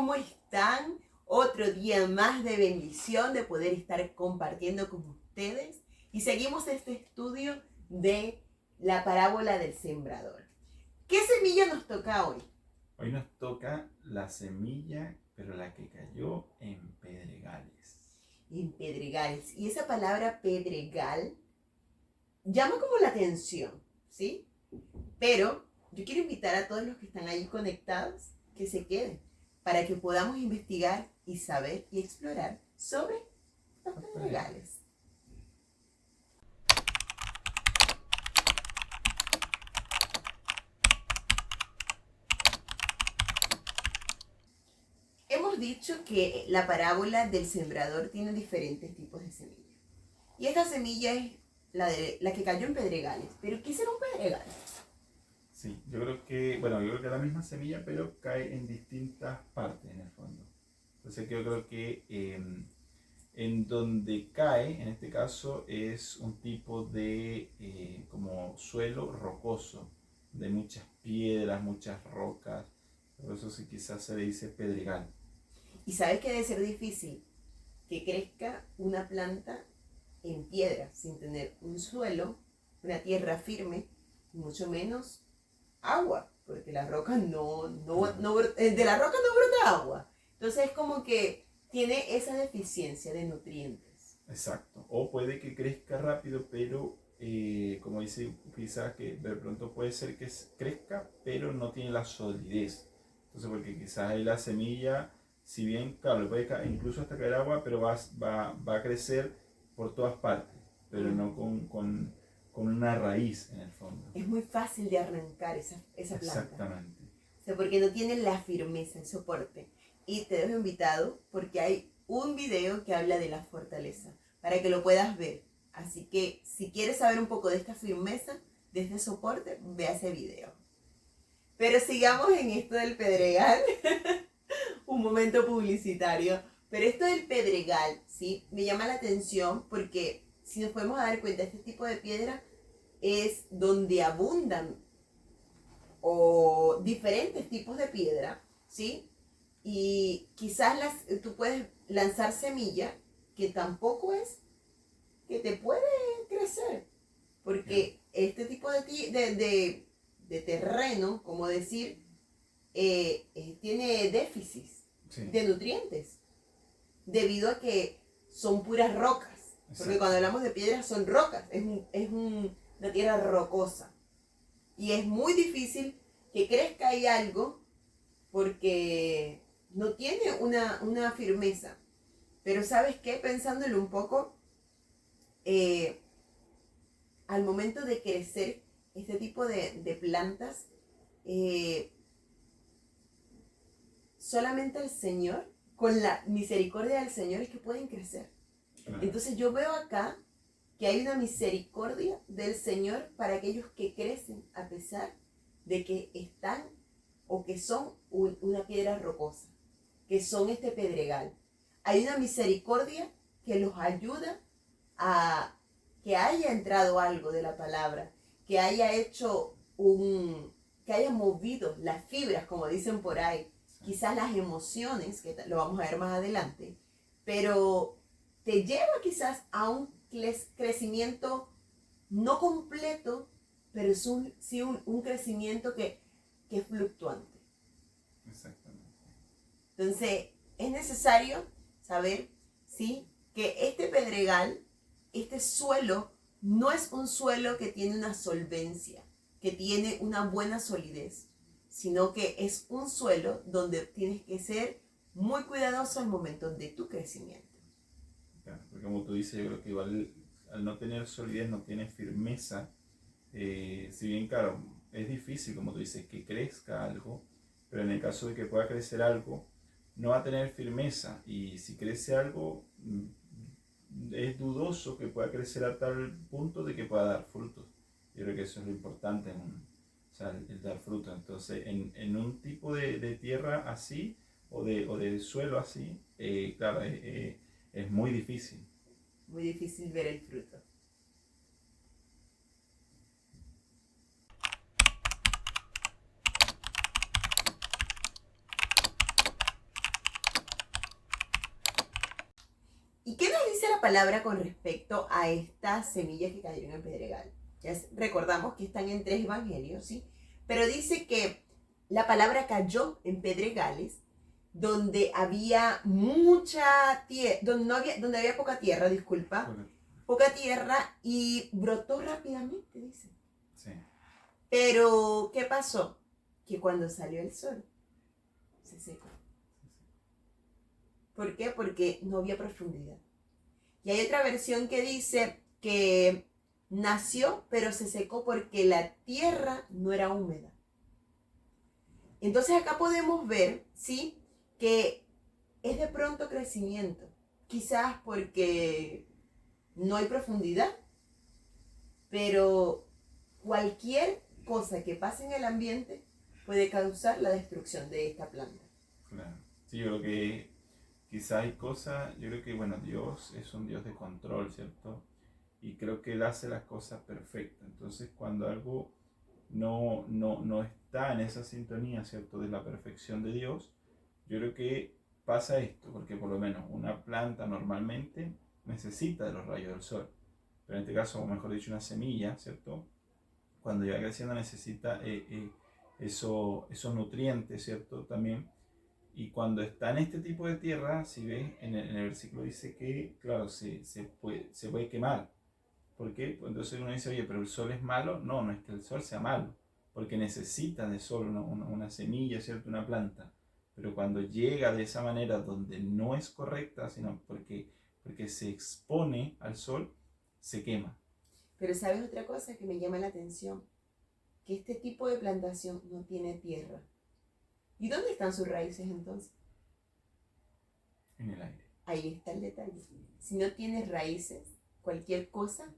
¿cómo están? Otro día más de bendición de poder estar compartiendo con ustedes. Y seguimos este estudio de la parábola del sembrador. ¿Qué semilla nos toca hoy? Hoy nos toca la semilla, pero la que cayó en pedregales. En pedregales. Y esa palabra pedregal llama como la atención, ¿sí? Pero yo quiero invitar a todos los que están ahí conectados que se queden para que podamos investigar y saber y explorar sobre los pedregales. Hemos dicho que la parábola del sembrador tiene diferentes tipos de semillas. Y esta semilla es la que cayó en pedregales. ¿Pero qué será un pedregal? Sí, yo creo que es la misma semilla, pero cae en distintas partes en el fondo. Entonces yo creo que en donde cae, en este caso, es un tipo de como suelo rocoso, de muchas piedras, muchas rocas. Por eso sí, quizás se le dice pedregal. Y sabes que debe ser difícil que crezca una planta en piedra, sin tener un suelo, una tierra firme, y mucho menos agua, porque la roca de la roca no brota agua. Entonces es como que tiene esa deficiencia de nutrientes. Exacto. O puede que crezca rápido, pero como dice, quizás que de pronto puede ser que crezca, pero no tiene la solidez. Entonces, porque quizás ahí la semilla, si bien, claro, le puede incluso hasta caer agua, pero va a crecer por todas partes, pero no con una raíz en el fondo. Es muy fácil de arrancar esa planta. Exactamente. O sea, porque no tiene la firmeza, el soporte. Y te dejo invitado porque hay un video que habla de la fortaleza, para que lo puedas ver. Así que si quieres saber un poco de esta firmeza, de este soporte, vea ese video. Pero sigamos en esto del pedregal. Un momento publicitario. Pero esto del pedregal, ¿sí? Me llama la atención porque si nos podemos dar cuenta, este tipo de piedra es donde abundan o diferentes tipos de piedra, ¿sí? Y quizás tú puedes lanzar semilla que tampoco es que te puede crecer, porque este tipo de terreno, como decir, tiene déficits de nutrientes, debido a que son puras rocas, porque cuando hablamos de piedras son rocas, una tierra rocosa, y es muy difícil que crezca ahí algo porque no tiene una firmeza. Pero ¿sabes qué? Pensándolo un poco, al momento de crecer este tipo de plantas, solamente el Señor, con la misericordia del Señor, es que pueden crecer. Entonces yo veo acá que hay una misericordia del Señor para aquellos que crecen a pesar de que están o que son una piedra rocosa, que son este pedregal. Hay una misericordia que los ayuda a que haya entrado algo de la palabra, que haya hecho que haya movido las fibras, como dicen por ahí, quizás las emociones, que lo vamos a ver más adelante, pero te lleva quizás a un crecimiento no completo, pero es sí un crecimiento que es fluctuante. Exactamente. Entonces, es necesario saber, ¿sí?, que este pedregal, este suelo, no es un suelo que tiene una solvencia, que tiene una buena solidez, sino que es un suelo donde tienes que ser muy cuidadoso al momento de tu crecimiento. Claro, porque como tú dices, yo creo que igual al no tener solidez, no tiene firmeza, si bien claro, es difícil, como tú dices, que crezca algo, pero en el caso de que pueda crecer algo, no va a tener firmeza, y si crece algo, es dudoso que pueda crecer a tal punto de que pueda dar frutos. Yo creo que eso es lo importante, o sea, el dar frutos. Entonces, en un tipo de tierra así, o de suelo así, claro, es muy difícil. Muy difícil ver el fruto. la palabra con respecto a estas semillas que cayeron en pedregal? Recordamos que están en 3 evangelios, ¿sí? Pero dice que la palabra cayó en pedregales donde había mucha tierra, donde había poca tierra, disculpa, poca tierra, y brotó rápidamente, dice. Sí. Pero, ¿qué pasó? Que cuando salió el sol, se secó. ¿Por qué? Porque no había profundidad. Y hay otra versión que dice que nació, pero se secó porque la tierra no era húmeda. Entonces acá podemos ver, ¿sí?, que es de pronto crecimiento. Quizás porque no hay profundidad, pero cualquier cosa que pase en el ambiente puede causar la destrucción de esta planta. Claro. Sí, yo creo que quizá hay cosas, yo creo que, bueno, Dios es un Dios de control, ¿cierto? Y creo que Él hace las cosas perfectas. Entonces, cuando algo no está en esa sintonía, ¿cierto?, de la perfección de Dios, yo creo que pasa esto, porque por lo menos una planta normalmente necesita de los rayos del sol. Pero en este caso, o mejor dicho, una semilla, ¿cierto?, cuando ya va creciendo necesita esos nutrientes, ¿cierto?, también. Y cuando está en este tipo de tierra, si ves, en el versículo dice que, claro, se puede quemar. ¿Por qué? Pues entonces uno dice, oye, pero el sol es malo. No, no es que el sol sea malo, porque necesita de sol una semilla, ¿cierto?, una planta. Pero cuando llega de esa manera donde no es correcta, sino porque se expone al sol, se quema. Pero ¿sabes otra cosa que me llama la atención? Que este tipo de plantación no tiene tierra. ¿Y dónde están sus raíces entonces? En el aire. Ahí está el detalle. Si no tienes raíces, cualquier cosa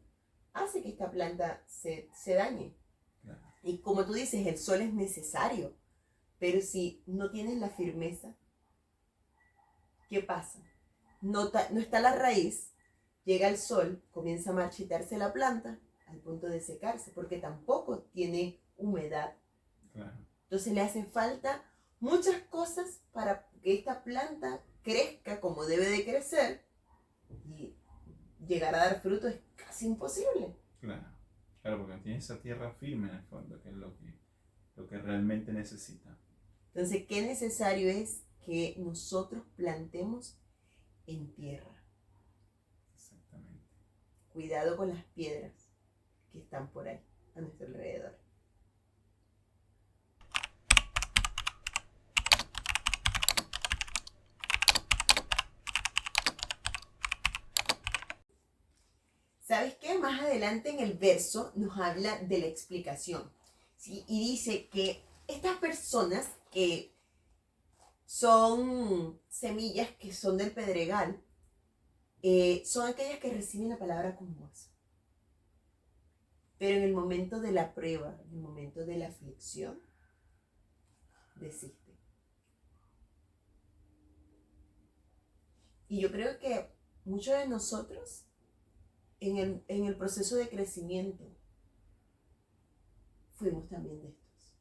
hace que esta planta se dañe. Claro. Y como tú dices, el sol es necesario, pero si no tienes la firmeza, ¿qué pasa? No está la raíz, llega el sol, comienza a marchitarse la planta al punto de secarse, porque tampoco tiene humedad. Claro. Entonces le hacen falta muchas cosas para que esta planta crezca como debe de crecer, y llegar a dar fruto es casi imposible. Claro, claro, porque tiene esa tierra firme en el fondo, que es lo que realmente necesita. Entonces, qué necesario es que nosotros plantemos en tierra. Exactamente. Cuidado con las piedras que están por ahí, a nuestro alrededor. ¿Sabes qué? Más adelante en el verso nos habla de la explicación, ¿sí? Y dice que estas personas que son semillas que son del pedregal, son aquellas que reciben la palabra con gozo. Pero en el momento de la prueba, en el momento de la aflicción, desisten. Y yo creo que muchos de nosotros, en el proceso de crecimiento, fuimos también de estos.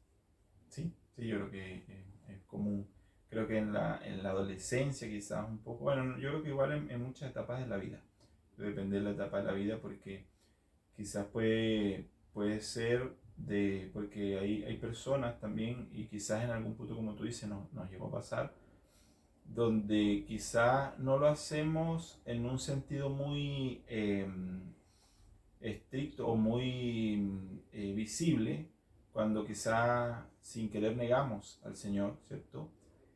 Sí, yo creo que es común. Creo que en la adolescencia quizás un poco, bueno, yo creo que igual en muchas etapas de la vida. Depende de la etapa de la vida porque quizás puede ser porque hay personas también y quizás en algún punto, como tú dices, nos llegó a pasar, donde quizás no lo hacemos en un sentido muy estricto o muy visible, cuando quizá sin querer negamos al Señor, ¿cierto?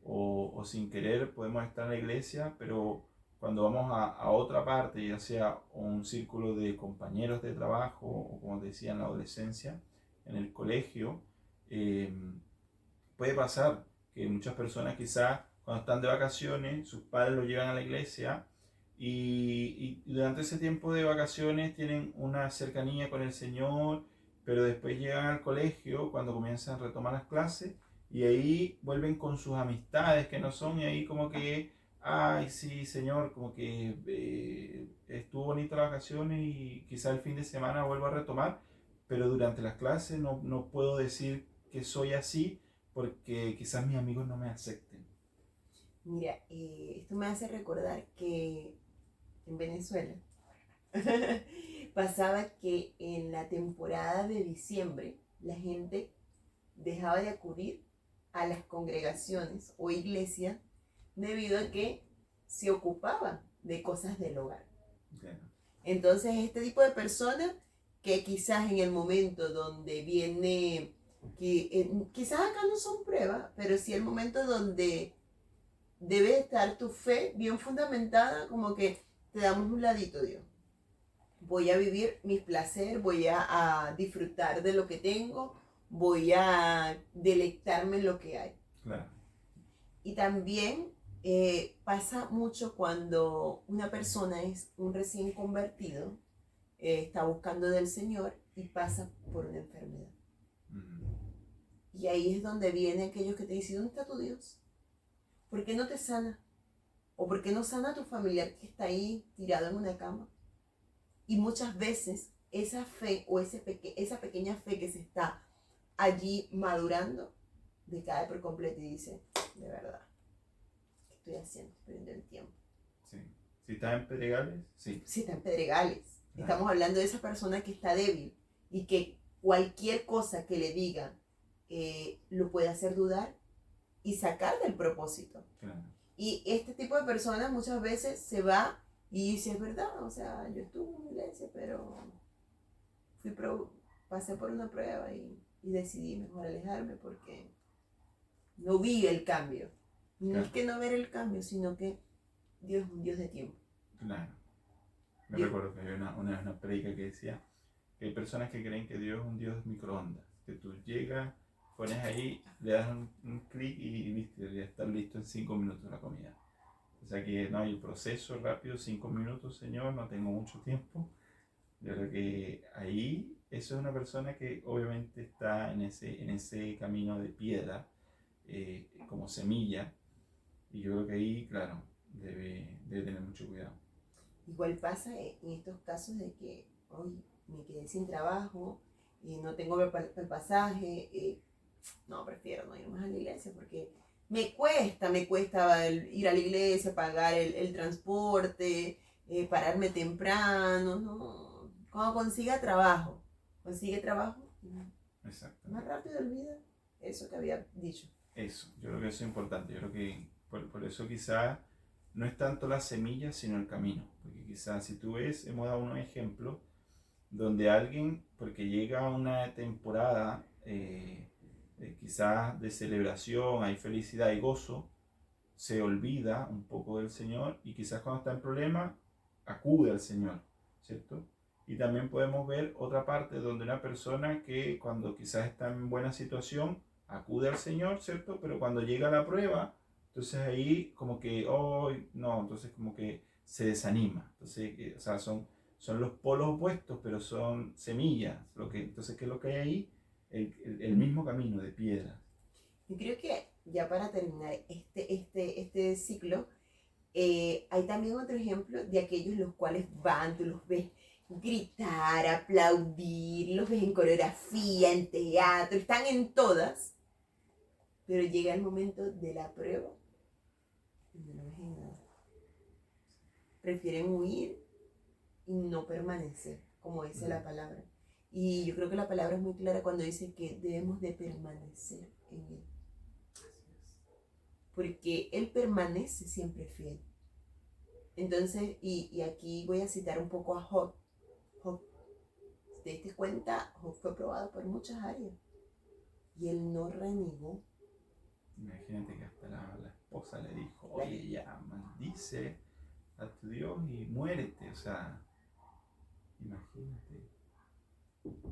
O sin querer podemos estar en la iglesia, pero cuando vamos a otra parte, ya sea un círculo de compañeros de trabajo, o como te decía en la adolescencia, en el colegio, eh, puede pasar que muchas personas quizás cuando están de vacaciones, sus padres los llevan a la iglesia y durante ese tiempo de vacaciones tienen una cercanía con el Señor, pero después llegan al colegio cuando comienzan a retomar las clases y ahí vuelven con sus amistades que no son, y ahí como que, ay, sí, Señor, como que estuvo bonita las vacaciones y quizás el fin de semana vuelvo a retomar, pero durante las clases no puedo decir que soy así porque quizás mis amigos no me acepten. Mira, esto me hace recordar que en Venezuela, pasaba que en la temporada de diciembre la gente dejaba de acudir a las congregaciones o iglesias debido a que se ocupaban de cosas del hogar. Claro. Entonces, este tipo de personas que quizás en el momento donde viene, quizás acá no son pruebas, pero sí el momento donde debe estar tu fe bien fundamentada, como que te damos un ladito, Dios. Voy a vivir mis placeres, voy a disfrutar de lo que tengo, voy a deleitarme en lo que hay. Claro. Y también pasa mucho cuando una persona es un recién convertido, está buscando del Señor y pasa por una enfermedad. Y ahí es donde vienen aquellos que te dicen, ¿dónde está tu Dios? ¿Por qué no te sana? ¿O por qué no sana a tu familiar que está ahí tirado en una cama? Y muchas veces esa fe o esa pequeña fe que se está allí madurando decae por completo y dice, de verdad, ¿qué estoy haciendo? Estoy perdiendo el tiempo. Sí. Si estás en Pedregales, sí. Si está en Pedregales. Claro. Estamos hablando de esa persona que está débil y que cualquier cosa que le diga lo puede hacer dudar y sacar del propósito. Claro. Y este tipo de personas muchas veces se va y dice, es verdad, o sea, yo estuve en una iglesia, pero pasé por una prueba y decidí mejor alejarme porque no vi el cambio. No Claro. es que no ver el cambio, sino que Dios es un Dios de tiempo. Claro. Me Dios. recuerdo que había una predica que decía que hay personas que creen que Dios es un Dios de microondas, que tú llegas, pones ahí, le das un clic y listo, ya está listo en 5 minutos la comida. O sea que no hay proceso rápido, 5 minutos, Señor, no tengo mucho tiempo. Yo creo que ahí eso es una persona que obviamente está en ese camino de piedra, como semilla, y yo creo que ahí, claro, debe tener mucho cuidado. Igual pasa en estos casos de que hoy me quedé sin trabajo y no tengo el pasaje. No, prefiero no ir más a la iglesia porque me cuesta ir a la iglesia, pagar el transporte, pararme temprano, no. Cuando consigue trabajo, Exacto. más rápido olvida eso que había dicho. Eso, yo creo que eso es importante. Yo creo que por eso quizás no es tanto la semilla, sino el camino. Porque quizás si tú ves, hemos dado unos ejemplos donde alguien, porque llega a una temporada quizás de celebración, hay felicidad y gozo, se olvida un poco del Señor y quizás cuando está en problema acude al Señor, ¿cierto? Y también podemos ver otra parte donde una persona que cuando quizás está en buena situación acude al Señor, ¿cierto? Pero cuando llega la prueba, entonces ahí como que, oh, no, entonces como que se desanima. Entonces, o sea, son los polos opuestos, pero son semillas. Entonces, ¿qué es lo que hay ahí? El mismo camino de piedras. Yo creo que ya para terminar este ciclo, hay también otro ejemplo de aquellos los cuales van, tú los ves gritar, aplaudir, los ves en coreografía, en teatro, están en todas, pero llega el momento de la prueba y no lo ves en nada. Prefieren huir y no permanecer, como dice la palabra. Y yo creo que la palabra es muy clara cuando dice que debemos de permanecer en Él. Porque Él permanece siempre fiel. Entonces, y aquí voy a citar un poco a Job. Job, si te diste cuenta, Job fue probado por muchas áreas. Y él no renegó. Imagínate que hasta la esposa le dijo, oye, ya, maldice a tu Dios y muérete. O sea, imagínate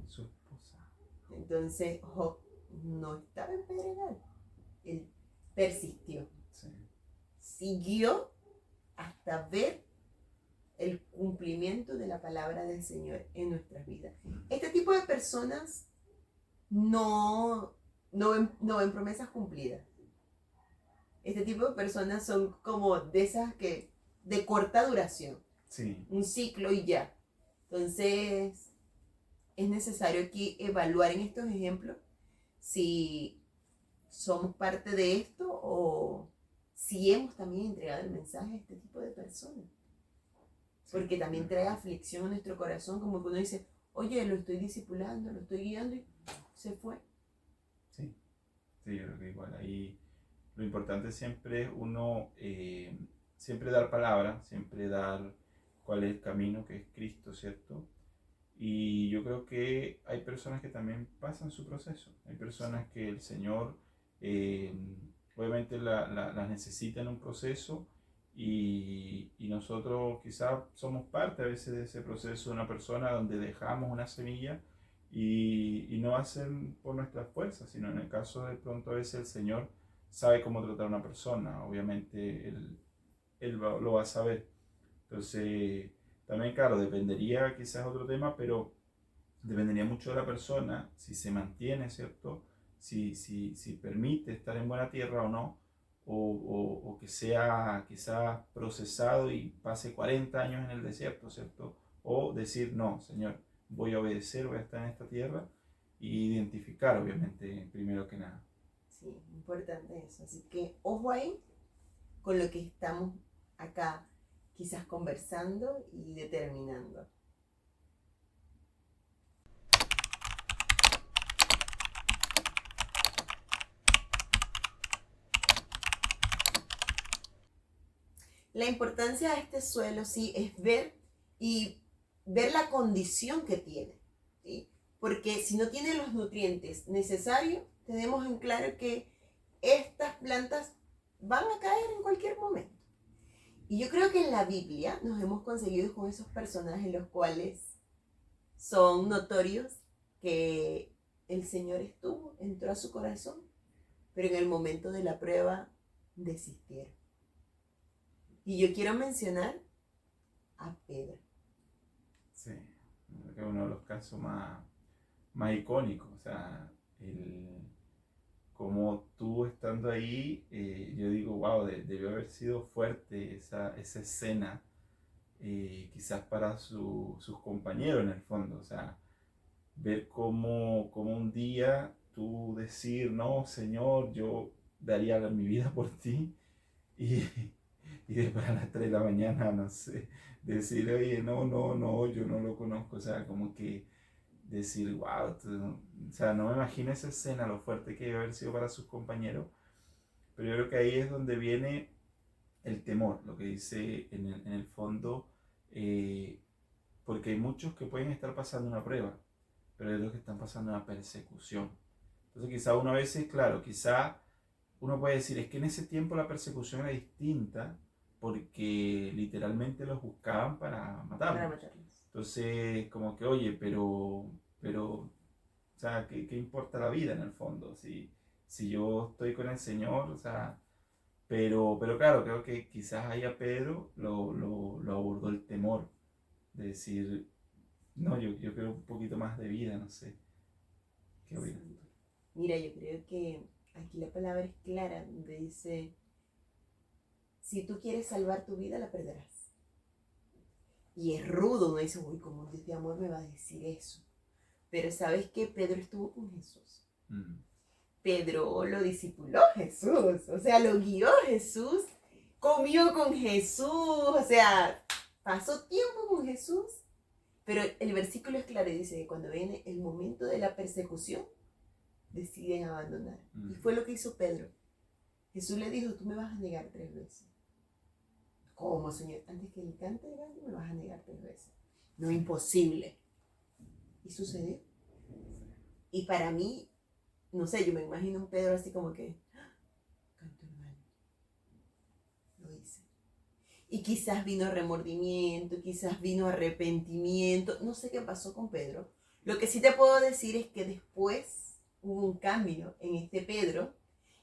su esposa. Entonces, Job no estaba en Pedregal. Él persistió. Sí. Siguió hasta ver el cumplimiento de la palabra del Señor en nuestras vidas. Este tipo de personas no ven promesas cumplidas. Este tipo de personas son como de esas que de corta duración. Sí. Un ciclo y ya. Entonces, es necesario aquí evaluar en estos ejemplos si somos parte de esto o si hemos también entregado el mensaje a este tipo de personas. porque también trae aflicción a nuestro corazón, como que uno dice, oye, lo estoy discipulando, lo estoy guiando y se fue. Sí, sí, yo creo que igual ahí lo importante siempre es uno, siempre dar palabra, siempre dar cuál es el camino que es Cristo, ¿cierto? Y yo creo que hay personas que también pasan su proceso, hay personas que el Señor eh, obviamente las necesita en un proceso y nosotros quizás somos parte a veces de ese proceso de una persona donde dejamos una semilla y no hacen por nuestras fuerzas, sino en el caso de pronto a veces el Señor sabe cómo tratar a una persona, obviamente lo va a saber. Entonces, también claro, dependería quizás otro tema, pero dependería mucho de la persona, si se mantiene, ¿cierto? Si permite estar en buena tierra o no, o que sea quizás procesado y pase 40 años en el desierto, ¿cierto? O decir, no, Señor, voy a obedecer, voy a estar en esta tierra, y identificar, obviamente, primero que nada. Sí, importante eso. Así que ojo ahí con lo que estamos acá quizás conversando y determinando. La importancia de este suelo, sí, es ver la condición que tiene, ¿sí? Porque si no tiene los nutrientes necesarios, tenemos en claro que estas plantas van a caer en cualquier momento. Y yo creo que en la Biblia nos hemos conseguido con esos personajes los cuales son notorios que el Señor entró a su corazón, pero en el momento de la prueba desistieron. Y yo quiero mencionar a Pedro. Sí, creo que es uno de los casos más icónicos, o sea, como tú estando ahí, yo digo, wow, debió haber sido fuerte esa escena, quizás para sus compañeros en el fondo, o sea, ver cómo un día tú decir, no, Señor, yo daría mi vida por ti, y, y después a las 3 de la mañana, no sé, decir, oye, no, no, no, yo no lo conozco, o sea, como que decir, wow, o sea, no me imagino esa escena, lo fuerte que debe haber sido para sus compañeros, pero yo creo que ahí es donde viene el temor, lo que dice en el fondo, eh, porque hay muchos que pueden estar pasando una prueba, pero hay otros que están pasando una persecución. Entonces quizá uno a veces, claro, quizá uno puede decir, es que en ese tiempo la persecución era distinta porque literalmente los buscaban para Para matarlos. matarlos. Entonces, como que, oye, pero o sea, ¿qué importa la vida en el fondo? Si yo estoy con el Señor, o sea, pero claro, creo que quizás ahí a Pedro lo abordó el temor de decir, no, yo quiero un poquito más de vida, no sé. ¿Qué opinas Sí. tú? Mira, yo creo que aquí la palabra es clara, donde dice, si tú quieres salvar tu vida, la perderás. Y es rudo, uno dice, uy, ¿cómo un Dios de amor me va a decir eso? Pero ¿sabes qué? Pedro estuvo con Jesús. Mm, Pedro lo discipuló Jesús, o sea, lo guió Jesús, comió con Jesús, o sea, pasó tiempo con Jesús. Pero el versículo es claro y dice que cuando viene el momento de la persecución, deciden abandonar. Y fue lo que hizo Pedro. Jesús le dijo, tú me vas a negar 3 veces. ¿Cómo, Señor? Antes que el cante el gallo me vas a negar 3 veces. No, imposible. Y sucedió. Y para mí, no sé, yo me imagino un Pedro así como que, canto el gallo. Lo hice. Y quizás vino remordimiento, quizás vino arrepentimiento. No sé qué pasó con Pedro. Lo que sí te puedo decir es que después hubo un cambio en este Pedro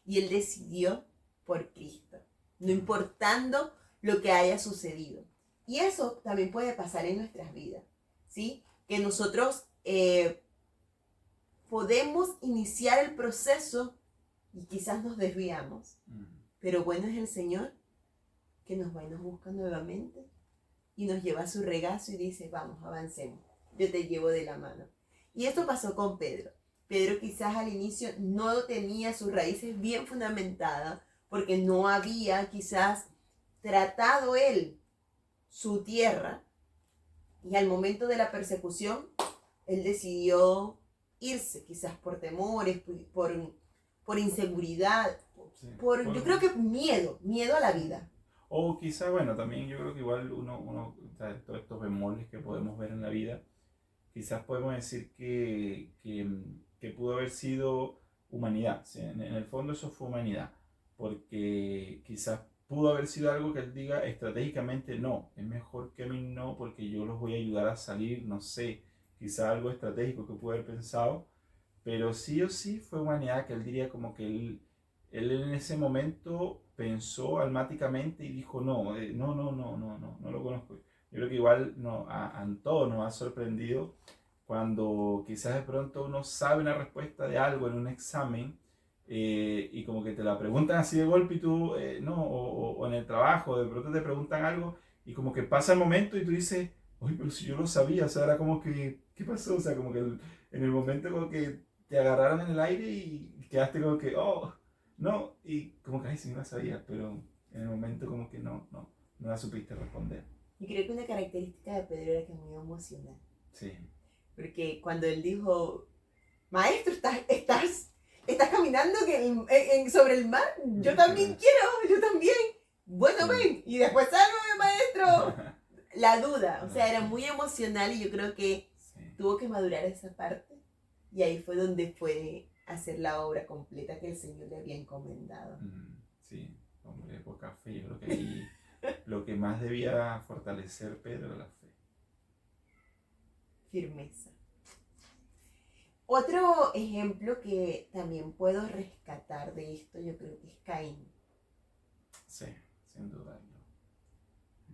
y él decidió por Cristo, no importando lo que haya sucedido. Y eso también puede pasar en nuestras vidas, ¿sí? Que nosotros podemos iniciar el proceso y quizás nos desviamos, pero bueno es el Señor que nos va y nos busca nuevamente y nos lleva a su regazo y dice, vamos, avancemos, yo te llevo de la mano. Y esto pasó con Pedro. Pedro quizás al inicio no tenía sus raíces bien fundamentadas porque no había quizás tratado él su tierra, Y al momento de la persecución, él decidió irse, quizás por temores, por inseguridad, Sí, yo creo que miedo a la vida. o quizá, bueno, también yo creo que igual o sea, todos estos bemoles que podemos ver en la vida, quizás podemos decir que pudo haber sido humanidad. ¿Sí? En el fondo eso fue humanidad, porque quizás pudo haber sido algo que él diga estratégicamente no, es mejor que a mí no, porque yo los voy a ayudar a salir, no sé, quizás algo estratégico que pudo haber pensado, pero sí o sí fue humanidad que él diría como que él en ese momento pensó almáticamente y dijo no lo conozco. Yo creo que igual no, a todos nos ha sorprendido cuando quizás de pronto uno sabe una respuesta de algo en un examen y como que te la preguntan así de golpe y tú, no, o en el trabajo, de pronto te preguntan algo y como que pasa el momento y tú dices, oye, pero si yo lo sabía, o sea, era como que, ¿qué pasó? O sea, como que en el momento como que te agarraron en el aire y quedaste como que, oh, no, y como que, ay, sí, no la sabía, pero en el momento como que no la supiste responder. Y creo que una característica de Pedro era que es muy emocional. Sí. Porque cuando él dijo, maestro, estás caminando sobre el mar, yo también quiero, yo también. Bueno, ven, y después sálvame, maestro. La duda, o sea, era muy emocional y yo creo que tuvo que madurar esa parte. Y ahí fue donde fue hacer la obra completa que el Señor le había encomendado. Sí, hombre, poca fe. Yo creo que ahí lo que más debía fortalecer Pedro era la fe. Firmeza. Otro ejemplo que también puedo rescatar de esto, yo creo que es Caín. Sí, sin duda.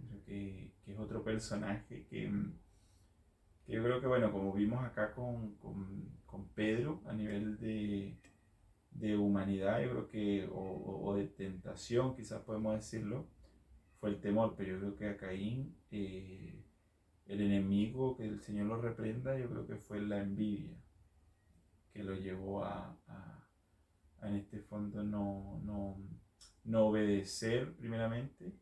Creo que es otro personaje que yo creo que, bueno, como vimos acá con Pedro, a nivel de humanidad, yo creo que, o de tentación, quizás podemos decirlo, fue el temor, pero yo creo que a Caín, el enemigo, que el Señor lo reprenda, yo creo que fue la envidia, que lo llevó a en este fondo no obedecer primeramente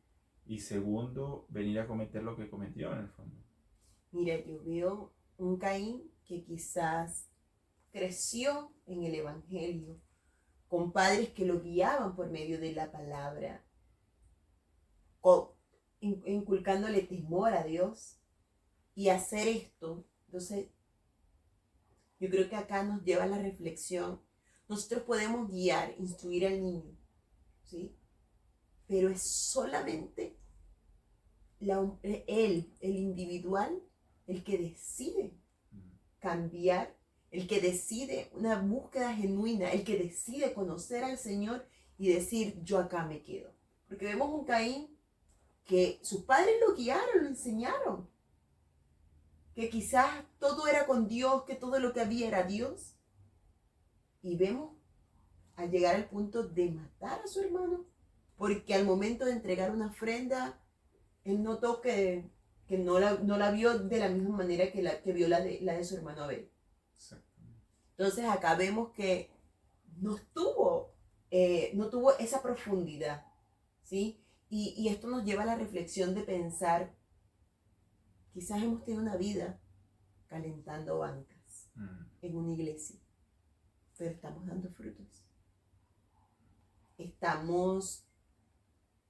y segundo, venir a cometer lo que cometió en el fondo. Mira, yo veo un Caín que quizás creció en el Evangelio, con padres que lo guiaban por medio de la palabra, inculcándole temor a Dios y hacer esto. Entonces, yo creo que acá nos lleva a la reflexión. Nosotros podemos guiar, instruir al niño, ¿sí? Pero es solamente el individual, el que decide cambiar, el que decide una búsqueda genuina, el que decide conocer al Señor y decir, yo acá me quedo. Porque vemos un Caín que sus padres lo guiaron, lo enseñaron, que quizás todo era con Dios, que todo lo que había era Dios. Y vemos al llegar al punto de matar a su hermano, porque al momento de entregar una ofrenda, él notó que no la vio de la misma manera que vio la de su hermano Abel. Entonces acá vemos que no tuvo esa profundidad, ¿sí? Y esto nos lleva a la reflexión de pensar, quizás hemos tenido una vida calentando bancas en una iglesia, pero estamos dando frutos. Estamos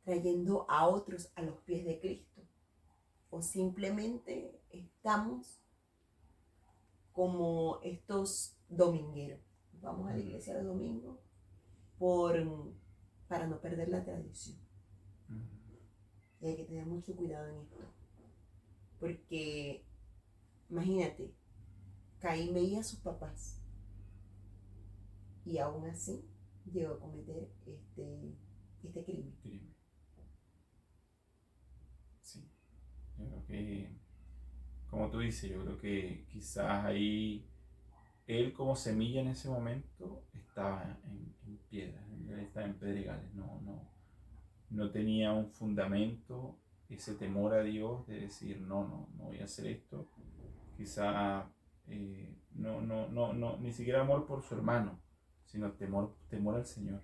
trayendo a otros a los pies de Cristo. O simplemente estamos como estos domingueros. Vamos a la iglesia los domingos para no perder la tradición. Y hay que tener mucho cuidado en esto. Porque, imagínate, Caín veía a sus papás y aún así llegó a cometer este crimen. Sí, yo creo que, como tú dices, yo creo que quizás ahí él como semilla en ese momento estaba en piedras, estaba en pedregales, no tenía un fundamento, ese temor a Dios de decir no voy a hacer esto, quizá ni siquiera amor por su hermano, sino temor al Señor.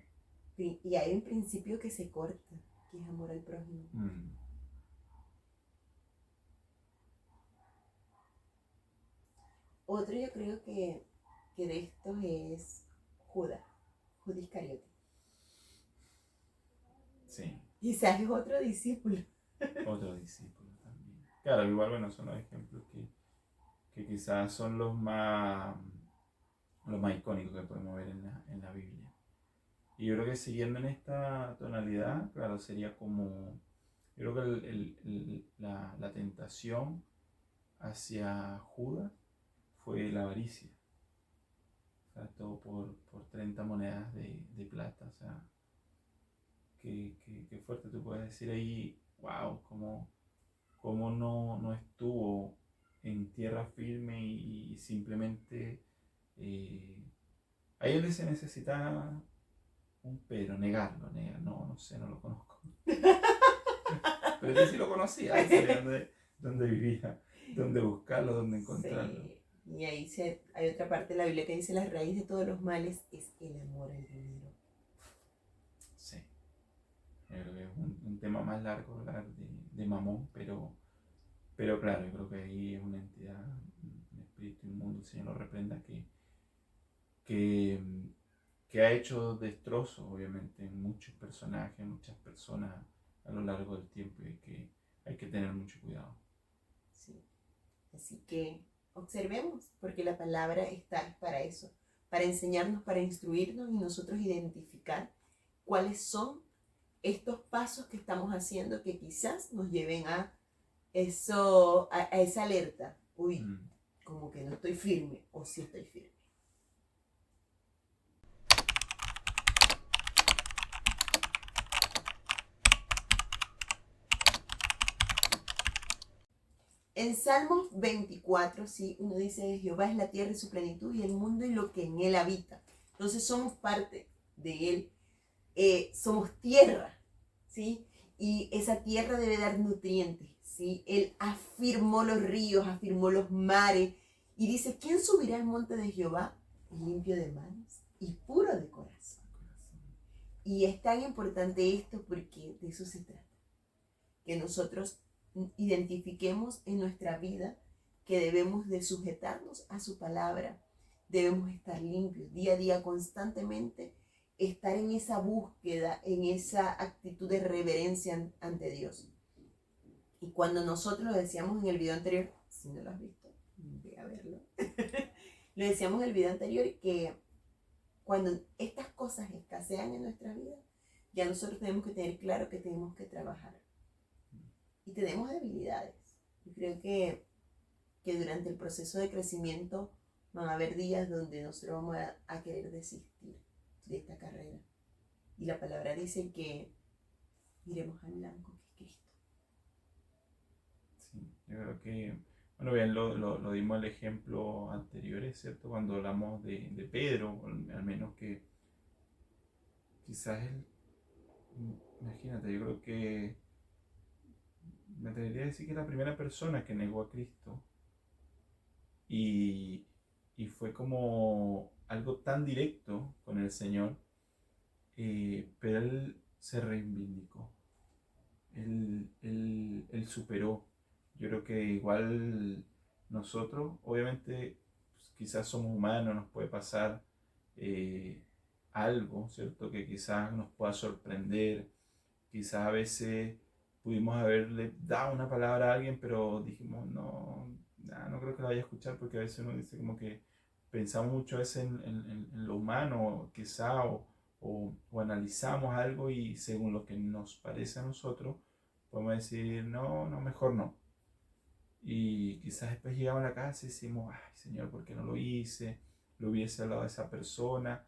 Y hay un principio que se corta, que es amor al prójimo. Otro yo creo que de estos es Judas Iscariote. Sí, Quizás es otro discípulo. otro discípulo también. Claro, igual, bueno, son los ejemplos que quizás son los más icónicos que podemos ver en la Biblia. Y yo creo que siguiendo en esta tonalidad, claro, sería como, yo creo que la tentación hacia Judas fue la avaricia. O sea, todo por 30 monedas de plata. O sea, qué fuerte tú puedes decir ahí, wow, cómo no estuvo en tierra firme y simplemente ahí es donde se necesita un pero, no sé, no lo conozco. Pero este sí lo conocía, él sabía dónde vivía, dónde buscarlo, dónde encontrarlo. Sí. Y ahí hay otra parte de la Biblia que dice la raíz de todos los males es el amor al dinero. Sí, yo creo que es un tema más largo hablar de Mamón, pero claro, yo creo que ahí es una entidad, un espíritu inmundo, el Señor lo reprenda, que, que ha hecho destrozos, obviamente, en muchos personajes, en muchas personas a lo largo del tiempo y que hay que tener mucho cuidado. Sí. Así que observemos, porque la palabra está para eso, para enseñarnos, para instruirnos y nosotros identificar cuáles son estos pasos que estamos haciendo que quizás nos lleven a eso, a esa alerta. Uy, como que no estoy firme o sí estoy firme. En Salmos 24, sí, uno dice, Jehová es la tierra y su plenitud y el mundo y lo que en él habita. Entonces somos parte de él, somos tierra, ¿sí? Y esa tierra debe dar nutrientes, ¿sí? Él afirmó los ríos, afirmó los mares y dice, ¿quién subirá al monte de Jehová? Limpio de manos y puro de corazón. Y es tan importante esto porque de eso se trata, que nosotros identifiquemos en nuestra vida que debemos de sujetarnos a su palabra, debemos estar limpios día a día, constantemente estar en esa búsqueda, en esa actitud de reverencia ante Dios. Y cuando nosotros lo decíamos en el video anterior, si no lo has visto, ve a verlo, lo decíamos en el video anterior que cuando estas cosas escasean en nuestra vida, ya nosotros tenemos que tener claro que tenemos que trabajar. Y tenemos debilidades. Yo creo que durante el proceso de crecimiento van a haber días donde nosotros vamos a querer desistir de esta carrera. Y la palabra dice que iremos al blanco, que es Cristo. Sí, yo creo que, bueno, bien, lo dimos el ejemplo anterior, ¿es cierto? Cuando hablamos de Pedro, al menos que quizás él, imagínate, yo creo que me atrevería a decir que es la primera persona que negó a Cristo y, y fue como algo tan directo con el Señor, pero él se reivindicó, él superó. Yo creo que igual nosotros, obviamente, pues, quizás somos humanos, nos puede pasar eh, algo, ¿cierto? Que quizás nos pueda sorprender, quizás a veces pudimos haberle dado una palabra a alguien, pero dijimos, no, no creo que lo vaya a escuchar porque a veces uno dice como que pensamos mucho a veces en lo humano, quizá, o analizamos algo y según lo que nos parece a nosotros, podemos decir, no, mejor no. Y quizás después llegamos a la casa y decimos, ay Señor, ¿por qué no lo hice? Lo hubiese hablado a esa persona.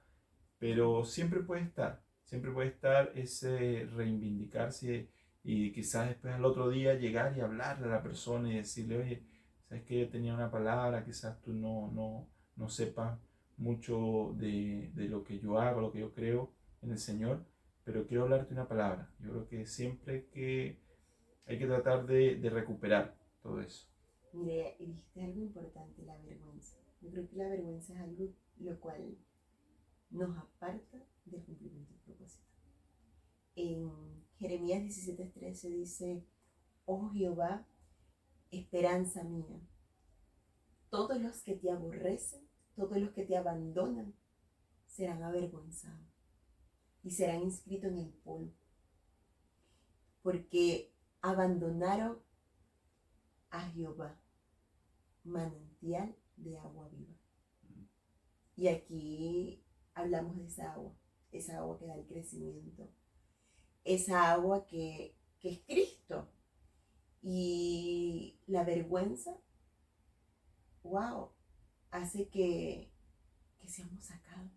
Pero siempre puede estar ese reivindicarse y quizás después al otro día llegar y hablarle a la persona y decirle, oye, sabes que yo tenía una palabra, quizás tú no sepas mucho de lo que yo hago, lo que yo creo en el Señor, pero quiero hablarte una palabra. Yo creo que siempre que hay que tratar de recuperar todo eso. Mire, y dijiste algo importante, la vergüenza. Yo creo que la vergüenza es algo lo cual nos aparta del cumplimiento del propósito. En Jeremías 17:13 dice, oh Jehová, esperanza mía, todos los que te aborrecen, todos los que te abandonan, serán avergonzados y serán inscritos en el polvo, porque abandonaron a Jehová, manantial de agua viva. Y aquí hablamos de esa agua que da el crecimiento, esa agua que es Cristo. Y la vergüenza, wow, hace que seamos sacados,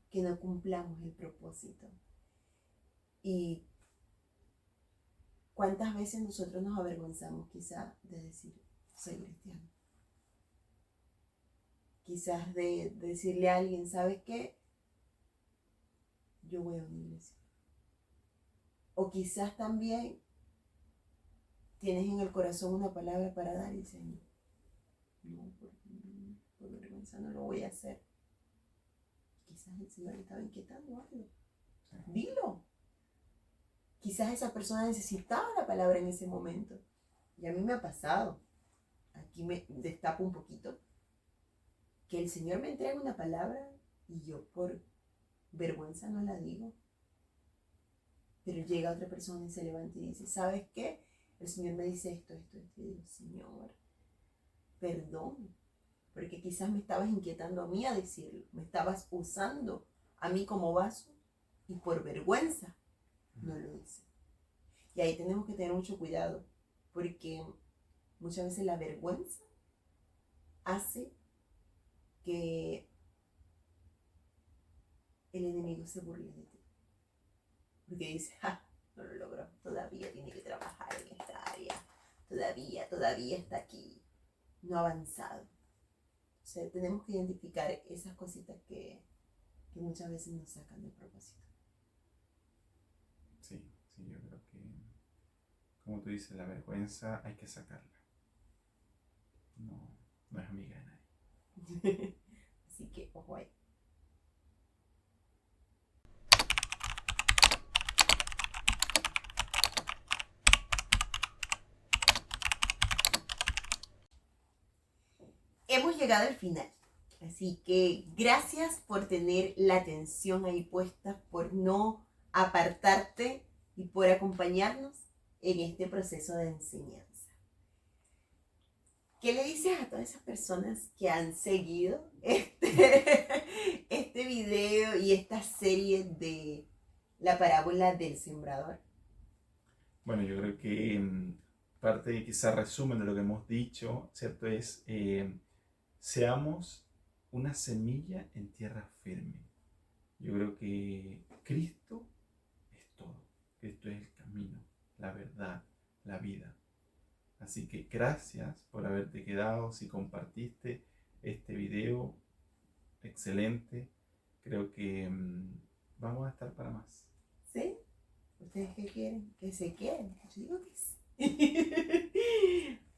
que no cumplamos el propósito. Y cuántas veces nosotros nos avergonzamos quizás de decir, soy cristiano. Quizás de decirle a alguien, ¿sabes qué? Yo voy a una iglesia. O quizás también tienes en el corazón una palabra para dar y dices, no, por vergüenza no lo voy a hacer. Quizás el Señor estaba inquietando algo. Dilo. Quizás esa persona necesitaba la palabra en ese momento. Y a mí me ha pasado. Aquí me destapo un poquito. Que el Señor me entrega una palabra y yo por vergüenza no la digo. Pero llega otra persona y se levanta y dice, ¿sabes qué? El Señor me dice esto. Y digo, Señor, perdón. Porque quizás me estabas inquietando a mí a decirlo. Me estabas usando a mí como vaso y por vergüenza no lo hice. Y ahí tenemos que tener mucho cuidado. Porque muchas veces la vergüenza hace que el enemigo se burle de ti. Porque dice, no lo logró, todavía tiene que trabajar en esta área, todavía está aquí, no ha avanzado. O sea, tenemos que identificar esas cositas que muchas veces nos sacan de propósito. Sí, yo creo que, como tú dices, la vergüenza hay que sacarla. No es amiga de nadie. Así que, ojo ahí. Hemos llegado al final. Así que gracias por tener la atención ahí puesta, por no apartarte y por acompañarnos en este proceso de enseñanza. ¿Qué le dices a todas esas personas que han seguido este video y esta serie de la parábola del sembrador? Bueno, yo creo que parte de quizá resumen de lo que hemos dicho, ¿cierto? Es seamos una semilla en tierra firme. Yo creo que Cristo es todo. Cristo es el camino, la verdad, la vida. Así que gracias por haberte quedado. Si compartiste este video, excelente. Creo que vamos a estar para más. ¿Sí? ¿Ustedes qué quieren? ¿Que se queden? Yo digo que sí.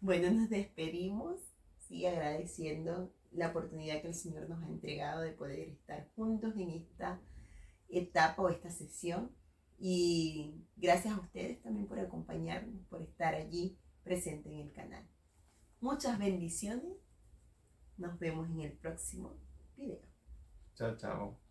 Bueno, nos despedimos, sí, agradeciendo la oportunidad que el Señor nos ha entregado de poder estar juntos en esta etapa o esta sesión. Y gracias a ustedes también por acompañarnos, por estar allí presente en el canal. Muchas bendiciones. Nos vemos en el próximo video. Chao, chao.